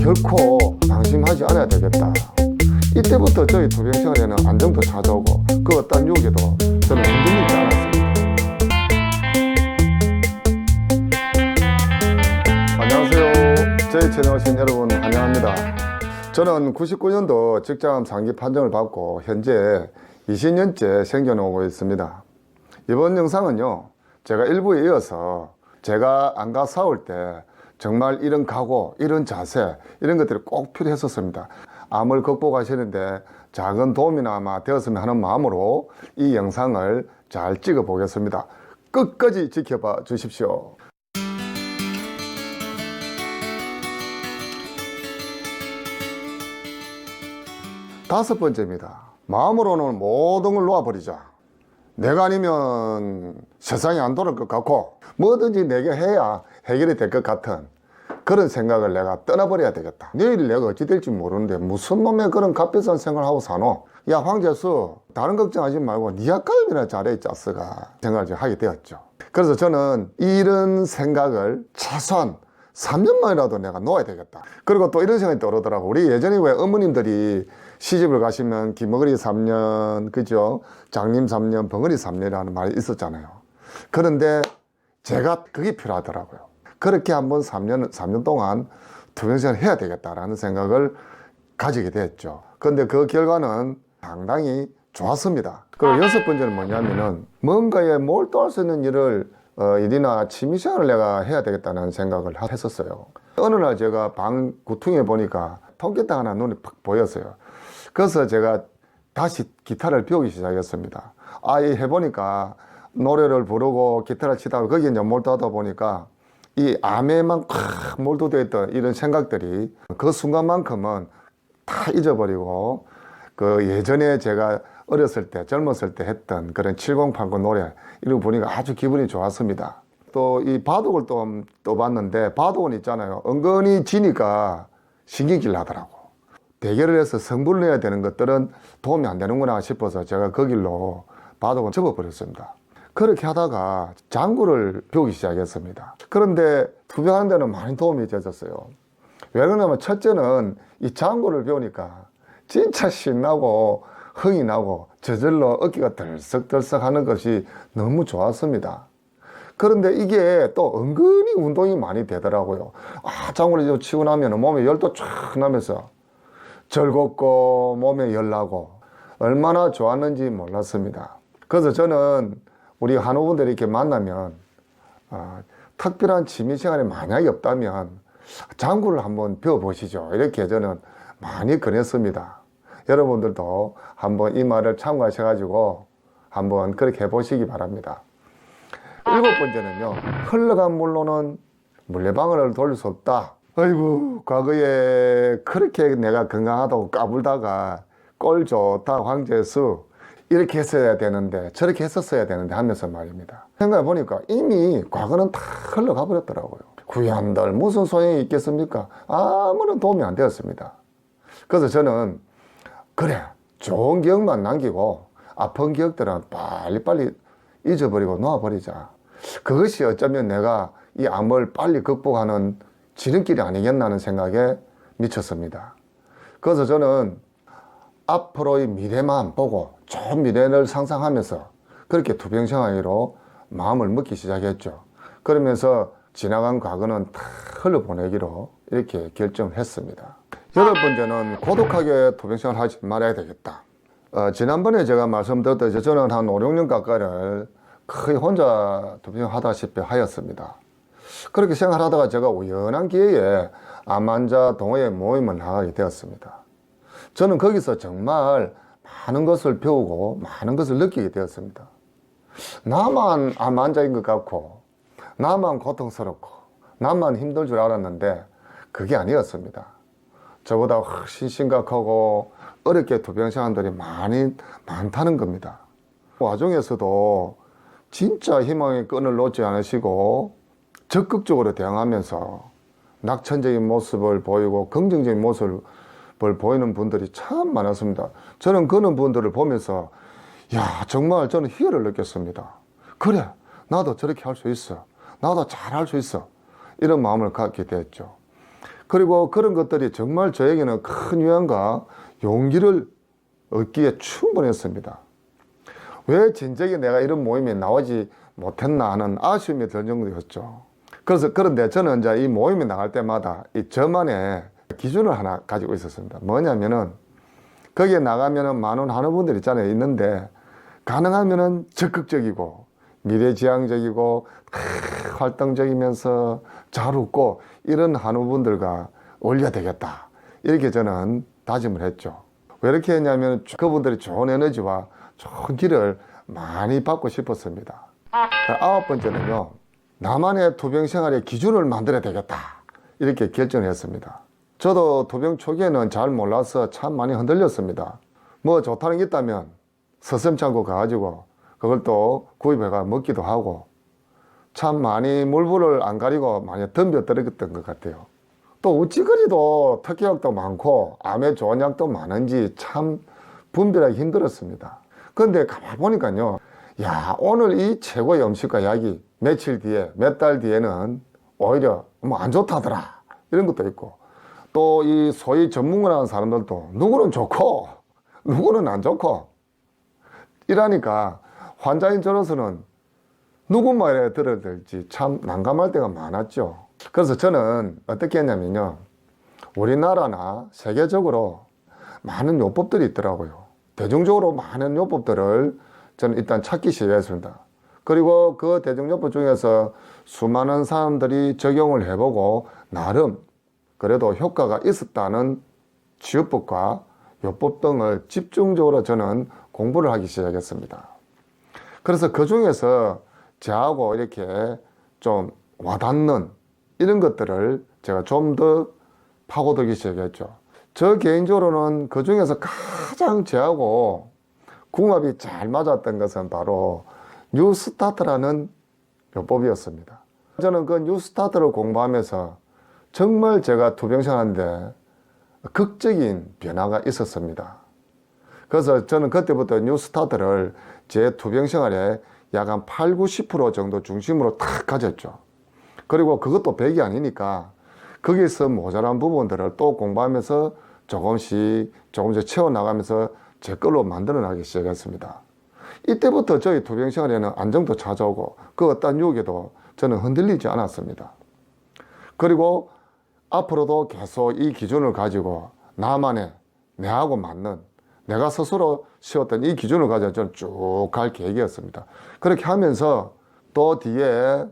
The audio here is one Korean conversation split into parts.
결코 방심하지 않아야 되겠다. 이때부터 저희 투병생활에는 안정도 찾아오고 그 어떤 유혹에도 저는 흔들리지 않았습니다. 안녕하세요. 저희 채널 오신 여러분 환영합니다. 저는 99년도 직장암 장기 판정을 받고 현재 20년째 생존하고 있습니다. 이번 영상은요, 제가 일부에 이어서 제가 안과 싸울 때 정말 이런 각오, 이런 자세, 이런 것들이 꼭 필요했었습니다. 암을 극복하시는데 작은 도움이나마 되었으면 하는 마음으로 이 영상을 잘 찍어 보겠습니다. 끝까지 지켜봐 주십시오. 다섯 번째입니다. 마음으로는 모든 걸 놓아버리자. 내가 아니면 세상이 안 돌아갈 것 같고 뭐든지 내가 해야 해결이 될 것 같은 그런 생각을 내가 떠나버려야 되겠다. 내일 내가 어찌 될지 모르는데 무슨 놈의 그런 값비싼 생각을 하고 사노? 야, 황재수, 다른 걱정하지 말고 니 아까이나 잘해, 짜스가 생각을 하게 되었죠. 그래서 저는 이런 생각을 최소한 3년만이라도 내가 놓아야 되겠다. 그리고 또 이런 생각이 떠오르더라고. 우리 예전에 왜 어머님들이 시집을 가시면 기머거리 3년, 그죠? 장님 3년, 벙어리 3년이라는 말이 있었잖아요. 그런데 제가 그게 필요하더라고요. 그렇게 한번 3년 동안 투병생활을 해야 되겠다라는 생각을 가지게 됐죠. 그런데 그 결과는 상당히 좋았습니다. 그리고 여섯 번째는 뭐냐면은 뭔가에 몰두할 수 있는 일이나 취미생활을 내가 해야 되겠다는 생각을 했었어요. 어느 날 제가 방 구퉁에 보니까 통기타 하나 눈에 팍 보였어요. 그래서 제가 다시 기타를 배우기 시작했습니다. 이 해보니까 노래를 부르고 기타를 치다가 거기에 이제 몰두하다 보니까 이 암에만 콱 몰두되어 있던 이런 생각들이 그 순간만큼은 다 잊어버리고 그 예전에 제가 어렸을 때 젊었을 때 했던 그런 7089 노래 이런 거 보니까 아주 기분이 좋았습니다. 또 이 바둑을 또 봤는데 바둑은 있잖아요. 은근히 지니까 신경질 나더라고. 대결을 해서 승부를 내야 되는 것들은 도움이 안 되는구나 싶어서 제가 그 길로 바둑은 접어버렸습니다. 그렇게 하다가 장구를 배우기 시작했습니다. 그런데 투병하는 데는 많이 도움이 되었어요. 왜 그러냐면 첫째는 이 장구를 배우니까 진짜 신나고 흥이 나고 저절로 어깨가 들썩들썩 하는 것이 너무 좋았습니다. 그런데 이게 또 은근히 운동이 많이 되더라고요. 장구를 치고 나면 몸에 열도 쫙 나면서 즐겁고 몸에 열 나고 얼마나 좋았는지 몰랐습니다. 그래서 저는 우리 한우분들이 이렇게 만나면 특별한 취미생활이 만약에 없다면 장구를 한번 배워보시죠. 이렇게 저는 많이 권했습니다. 여러분들도 한번 이 말을 참고하셔가지고 한번 그렇게 해보시기 바랍니다. 일곱 번째는요, 흘러간 물로는 물레방아를 돌릴 수 없다. 아이고, 과거에 그렇게 내가 건강하다고 까불다가 꼴 좋다 황재수 이렇게 했어야 되는데 저렇게 했었어야 되는데 하면서 말입니다. 생각해보니까 이미 과거는 다 흘러가 버렸더라고요. 구yan들 무슨 소용이 있겠습니까? 아무런 도움이 안 되었습니다. 그래서 저는 그래, 좋은 기억만 남기고 아픈 기억들은 빨리빨리 잊어버리고 놓아버리자. 그것이 어쩌면 내가 이 암을 빨리 극복하는 지름길이 아니겠나 하는 생각에 미쳤습니다. 그래서 저는 앞으로의 미래만 보고 좋은 미래를 상상하면서 그렇게 투병생활로 마음을 먹기 시작했죠. 그러면서 지나간 과거는 다 흘려보내기로 이렇게 결정했습니다. 여덟 번째는 고독하게 투병생활 하지 말아야 되겠다. 지난번에 제가 말씀드렸듯이 저는 한 5, 6년 가까이를 거의 혼자 투병생활 하다시피 하였습니다. 그렇게 생활하다가 제가 우연한 기회에 암 환자 동호회 모임을 나가게 되었습니다. 저는 거기서 정말 많은 것을 배우고 많은 것을 느끼게 되었습니다. 나만 암 환자인 것 같고 나만 고통스럽고 나만 힘들 줄 알았는데 그게 아니었습니다. 저보다 훨씬 심각하고 어렵게 투병생활들이 많다는 겁니다. 와중에서도 진짜 희망의 끈을 놓지 않으시고 적극적으로 대응하면서 낙천적인 모습을 보이고 긍정적인 모습을 보이는 분들이 참 많았습니다. 저는 그런 분들을 보면서 정말 저는 희열을 느꼈습니다. 그래, 나도 저렇게 할 수 있어. 나도 잘 할 수 있어. 이런 마음을 갖게 됐죠. 그리고 그런 것들이 정말 저에게는 큰 위안과 용기를 얻기에 충분했습니다. 왜 진작에 내가 이런 모임에 나오지 못했나 하는 아쉬움이 들 정도였죠. 그래서 그런데 저는 이제 이 모임에 나갈 때마다 이 저만의 기준을 하나 가지고 있었습니다. 뭐냐면은 거기에 나가면은 많은 한우분들 있잖아요. 있는데 가능하면은 적극적이고 미래지향적이고 활동적이면서 잘 웃고 이런 한우분들과 어울려야 되겠다. 이렇게 저는 다짐을 했죠. 왜 이렇게 했냐면 그분들이 좋은 에너지와 좋은 길을 많이 받고 싶었습니다. 9번째는요. 나만의 토병 생활의 기준을 만들어야 되겠다. 이렇게 결정을 했습니다. 저도 토병 초기에는 잘 몰라서 참 많이 흔들렸습니다. 뭐 좋다는 게 있다면 서슴지 않고 가가지고 그걸 또 구입해가 먹기도 하고 참 많이 물불을 안 가리고 많이 덤벼들었던 것 같아요. 또 우찌거리도 특효약도 많고 암에 좋은 약도 많은지 참 분별하기 힘들었습니다. 그런데 가만 보니까요. 야, 오늘 이 최고의 음식과 약이 며칠 뒤에 몇 달 뒤에는 오히려 뭐 안 좋다더라 이런 것도 있고 또 이 소위 전문가라는 사람들도 누구는 좋고 누구는 안 좋고 이러니까 환자인 저로서는 누구 말에 들어야 될지 참 난감할 때가 많았죠. 그래서 저는 어떻게 했냐면요. 우리나라나 세계적으로 많은 요법들이 있더라고요. 대중적으로 많은 요법들을 저는 일단 찾기 시작했습니다. 그리고 그 대중요법 중에서 수많은 사람들이 적용을 해보고 나름 그래도 효과가 있었다는 치유법과 요법 등을 집중적으로 저는 공부를 하기 시작했습니다. 그래서 그 중에서 저하고 이렇게 좀 와닿는 이런 것들을 제가 좀 더 파고들기 시작했죠. 저 개인적으로는 그 중에서 가장 저하고 궁합이 잘 맞았던 것은 바로 뉴스타트라는 요법이었습니다. 저는 그 뉴스타트를 공부하면서 정말 제가 투병생활하는데 극적인 변화가 있었습니다. 그래서 저는 그때부터 뉴스타트를 제 투병생활에 약 한 8, 90% 정도 중심으로 탁 가졌죠. 그리고 그것도 100이 아니니까 거기서 모자란 부분들을 또 공부하면서 조금씩 채워나가면서 제 걸로 만들어 나가기 시작했습니다. 이때부터 저희 투병생활에는 안정도 찾아오고 그 어떤 유혹에도 저는 흔들리지 않았습니다. 그리고 앞으로도 계속 이 기준을 가지고 나만의 내하고 맞는 내가 스스로 세웠던 이 기준을 가지고 저는 쭉 갈 계획이었습니다. 그렇게 하면서 또 뒤에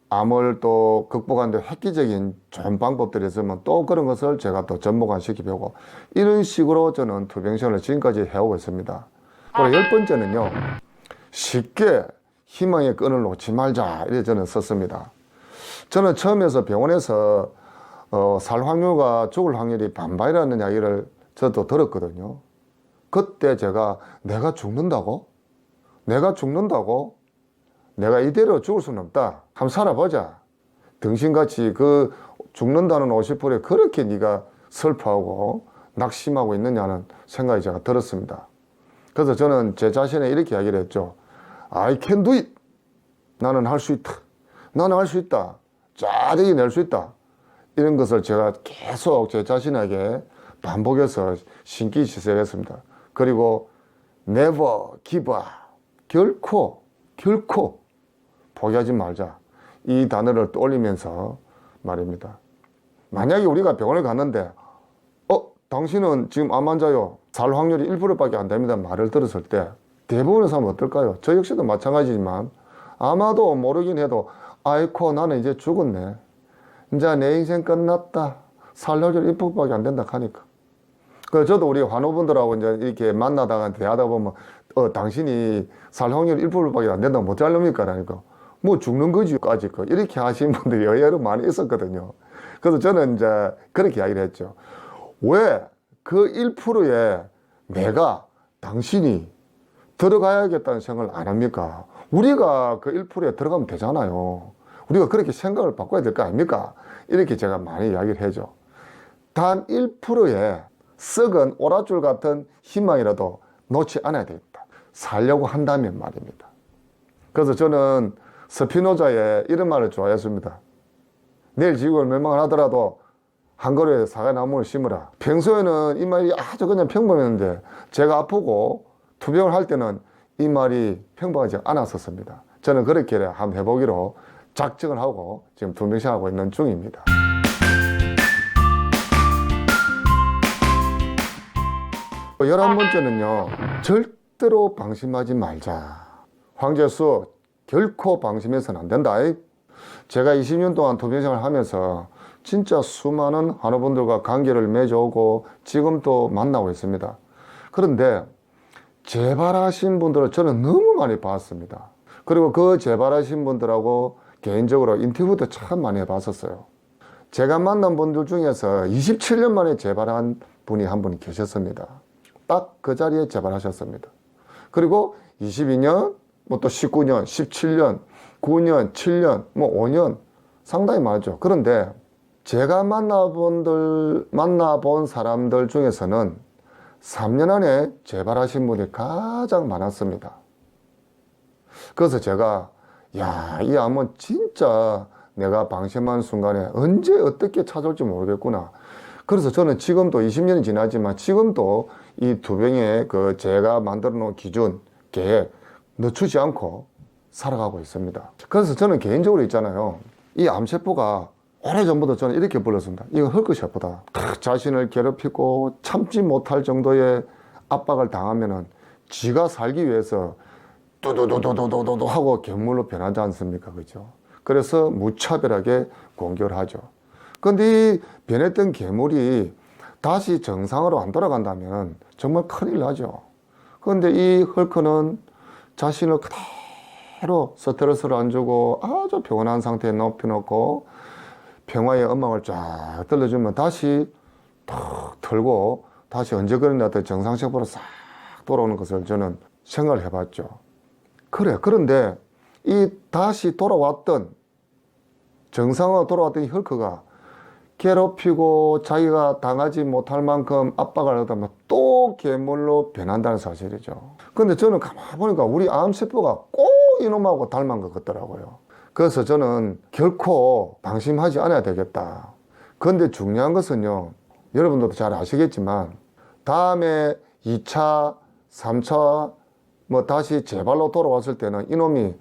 암을 또 극복하는 데 획기적인 좋은 방법들이 있으면 또 그런 것을 제가 또 접목한 시키고 이런 식으로 저는 투병생활을 지금까지 해오고 있습니다. 그리고 10번째는요. 쉽게 희망의 끈을 놓지 말자 이렇게 저는 썼습니다. 저는 처음에서 병원에서 살 확률과 죽을 확률이 반반이라는 이야기를 저도 들었거든요. 그때 제가 내가 죽는다고? 내가 이대로 죽을 수는 없다. 한번 살아보자. 등신같이 그 죽는다는 50%에 그렇게 네가 슬퍼하고 낙심하고 있느냐는 생각이 제가 들었습니다. 그래서 저는 제 자신에 이렇게 이야기를 했죠. I can do it. 나는 할 수 있다. 나는 할 수 있다. 짜증이 낼 수 있다. 이런 것을 제가 계속 제 자신에게 반복해서 신기 시작했습니다. 그리고 never give up. 결코 포기하지 말자. 이 단어를 떠올리면서 말입니다. 만약에 우리가 병원에 갔는데 당신은 지금 암 환자요. 살 확률이 1%밖에 안 됩니다. 말을 들었을 때 대부분의 사람은 어떨까요? 저 역시도 마찬가지지만 아마도 모르긴 해도 아이코 나는 이제 죽었네. 이제 내 인생 끝났다. 살 확률 1%밖에 안 된다 하니까. 그래서 저도 우리 환우분들하고 이제 이렇게 만나다가 대하다 보면 당신이 살 확률 1%밖에 안 된다고 못 잘릅니까? 라니까 뭐 죽는 거지까지 이렇게 하시는 분들이 의외로 많이 있었거든요. 그래서 저는 이제 그렇게 이야기를 했죠. 왜 그 1%에 내가 당신이 들어가야겠다는 생각을 안 합니까? 우리가 그 1%에 들어가면 되잖아요. 우리가 그렇게 생각을 바꿔야 될 거 아닙니까? 이렇게 제가 많이 이야기를 해줘. 단 1%의 썩은 오랏줄 같은 희망이라도 놓지 않아야 되겠다. 살려고 한다면 말입니다. 그래서 저는 스피노자의 이런 말을 좋아했습니다. 내일 지구를 멸망을 하더라도 한 그루에 사과나무를 심으라. 평소에는 이 말이 아주 그냥 평범했는데 제가 아프고 투병을 할 때는 이 말이 평범하지 않았었습니다. 저는 그렇게 한번 해보기로 작정을 하고 지금 투병생하고 있는 중입니다. 또 11번째는요, 절대로 방심하지 말자. 황제수 결코 방심해서는 안 된다. 제가 20년 동안 투병생활을 하면서 진짜 수많은 한우분들과 관계를 맺어오고 지금도 만나고 있습니다. 그런데 재발하신 분들을 저는 너무 많이 봤습니다. 그리고 그 재발하신 분들하고 개인적으로 인터뷰도 참 많이 해봤었어요. 제가 만난 분들 중에서 27년 만에 재발한 분이 한 분 계셨습니다. 딱 그 자리에 재발하셨습니다. 그리고 22년, 뭐 또 19년, 17년, 9년, 7년, 뭐 5년 상당히 많죠. 그런데 제가 만나본 사람들 중에서는 3년 안에 재발하신 분이 가장 많았습니다. 그래서 제가 이 암은 진짜 내가 방심한 순간에 언제 어떻게 찾아올지 모르겠구나. 그래서 저는 지금도 20년이 지나지만 지금도 이 투병의 그 제가 만들어 놓은 기준, 계획 늦추지 않고 살아가고 있습니다. 그래서 저는 개인적으로 있잖아요. 이 암세포가 오래전부터 저는 이렇게 불렀습니다. 이건 헐크세포다. 자신을 괴롭히고 참지 못할 정도의 압박을 당하면은 지가 살기 위해서 도도도도도도도 하고 괴물로 변하지 않습니까? 그죠? 그래서 무차별하게 공격을 하죠. 근데 이 변했던 괴물이 다시 정상으로 안 돌아간다면 정말 큰일 나죠. 그런데 이 헐크는 자신을 그대로 스트레스를 안 주고 아주 평온한 상태에 높여놓고 평화의 음악을 쫙 들려주면 다시 탁 털고 다시 언제 그랬나 정상세포로 싹 돌아오는 것을 저는 생각을 해봤죠. 그런데 이 다시 돌아왔던 정상으로 돌아왔던 이 헐크가 괴롭히고 자기가 당하지 못할 만큼 압박을 하다면 또 괴물로 변한다는 사실이죠. 근데 저는 가만히 보니까 우리 암세포가 꼭 이놈하고 닮은 것 같더라고요. 그래서 저는 결코 방심하지 않아야 되겠다. 그런데 중요한 것은요, 여러분들도 잘 아시겠지만 다음에 2차, 3차 뭐 다시 재발로 돌아왔을 때는 이놈이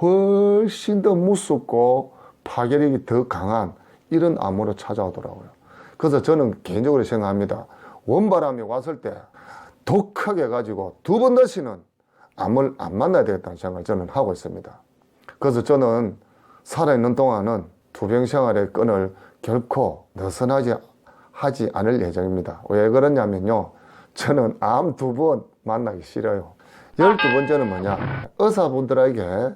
훨씬 더 무섭고 파괴력이 더 강한 이런 암으로 찾아오더라고요. 그래서 저는 개인적으로 생각합니다. 원바람이 왔을 때 독하게 가지고 두 번 다시는 암을 안 만나야 되겠다는 생각을 저는 하고 있습니다. 그래서 저는 살아있는 동안은 투병생활의 끈을 결코 느슨하지 하지 않을 예정입니다. 왜 그러냐면요, 저는 암 2번 만나기 싫어요. 12번째는 뭐냐, 의사분들에게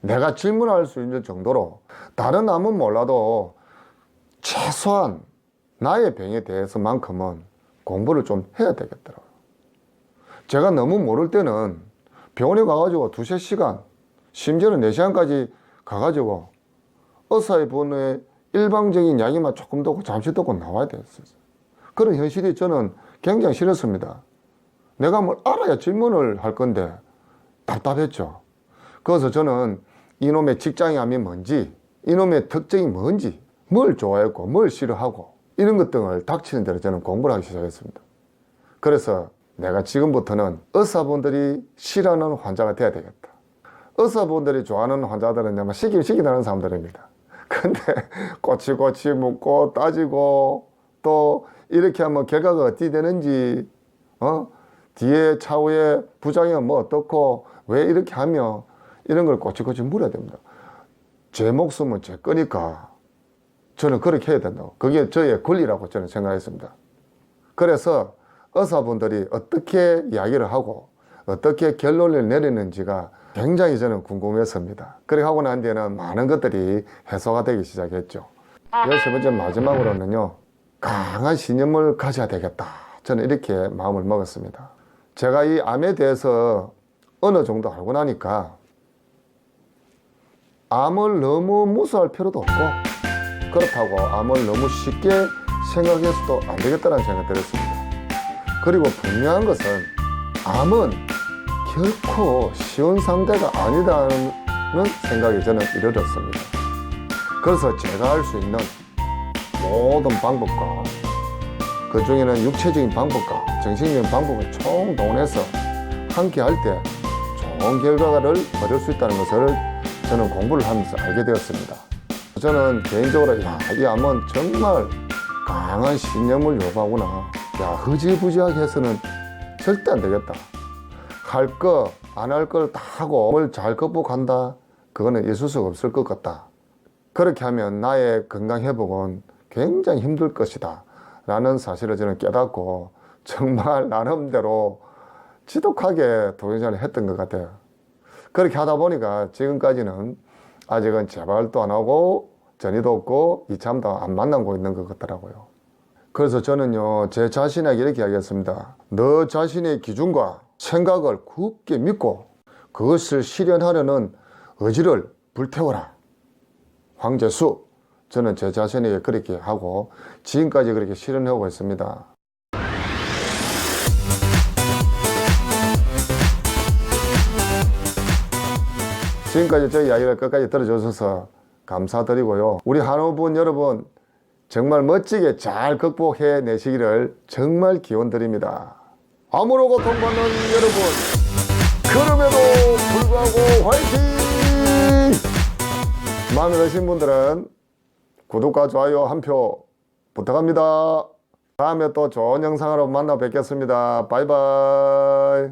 내가 질문할 수 있는 정도로 다른 암은 몰라도 최소한 나의 병에 대해서만큼은 공부를 좀 해야 되겠더라고요. 제가 너무 모를 때는 병원에 가가지고 2~3시간, 심지어는 4시간까지 가가지고 의사의 분의 일방적인 이야기만 조금 듣고 잠시 듣고 나와야 됐어요. 그런 현실이 저는 굉장히 싫었습니다. 내가 뭘 알아야 질문을 할 건데 답답했죠. 그래서 저는 이놈의 직장암이 뭔지, 이놈의 특징이 뭔지, 뭘 좋아했고 뭘 싫어하고 이런 것 등을 닥치는 대로 저는 공부를 하기 시작했습니다. 그래서 내가 지금부터는 의사분들이 싫어하는 환자가 돼야 되겠다. 의사분들이 좋아하는 환자들은 아마 시키는 사람들입니다. 근데 꼬치꼬치 묻고 따지고 또 이렇게 하면 결과가 어떻게 되는지, 뒤에 차후에 부작용은 뭐 어떻고 왜 이렇게 하며 이런 걸 꼬치꼬치 물어야 됩니다. 제 목숨은 제 거니까 저는 그렇게 해야 된다고. 그게 저의 권리라고 저는 생각했습니다. 그래서 의사분들이 어떻게 이야기를 하고 어떻게 결론을 내리는지가 굉장히 저는 궁금했습니다. 그렇게 하고 난 뒤에는 많은 것들이 해소가 되기 시작했죠. 13번째 마지막으로는요, 강한 신념을 가져야 되겠다. 저는 이렇게 마음을 먹었습니다. 제가 이 암에 대해서 어느 정도 알고 나니까 암을 너무 무서워할 필요도 없고 그렇다고 암을 너무 쉽게 생각해서도 안 되겠다는 생각이 들었습니다. 그리고 분명한 것은 암은 결코 쉬운 상대가 아니다는 생각이 저는 이르렀습니다. 그래서 제가 할 수 있는 모든 방법과 그 중에는 육체적인 방법과 정신적인 방법을 총동원해서 함께 할 때 좋은 결과를 얻을 수 있다는 것을 저는 공부를 하면서 알게 되었습니다. 저는 개인적으로 이 암은 정말 강한 신념을 요구하구나. 흐지부지하게 해서는 절대 안 되겠다. 할 거, 안 할 걸 다 하고 뭘 잘 극복한다. 그거는 있을 수가 없을 것 같다. 그렇게 하면 나의 건강 회복은 굉장히 힘들 것이다 라는 사실을 저는 깨닫고 정말 나름대로 지독하게 도전을 했던 것 같아요. 그렇게 하다 보니까 지금까지는 아직은 재발도 안 하고 전이도 없고 이참도 안 만나고 있는 것 같더라고요. 그래서 저는요, 제 자신에게 이렇게 이야기했습니다. 너 자신의 기준과 생각을 굳게 믿고 그것을 실현하려는 의지를 불태워라. 황제수, 저는 제 자신에게 그렇게 하고 지금까지 그렇게 실현하고 있습니다. 지금까지 저희 이야기를 끝까지 들어주셔서 감사드리고요. 우리 한우분 여러분 정말 멋지게 잘 극복해 내시기를 정말 기원드립니다. 암으로 고통받는 여러분, 그럼에도 불구하고 화이팅! 마음에 드신 분들은 구독과 좋아요 한 표 부탁합니다. 다음에 또 좋은 영상으로 만나 뵙겠습니다. 바이바이.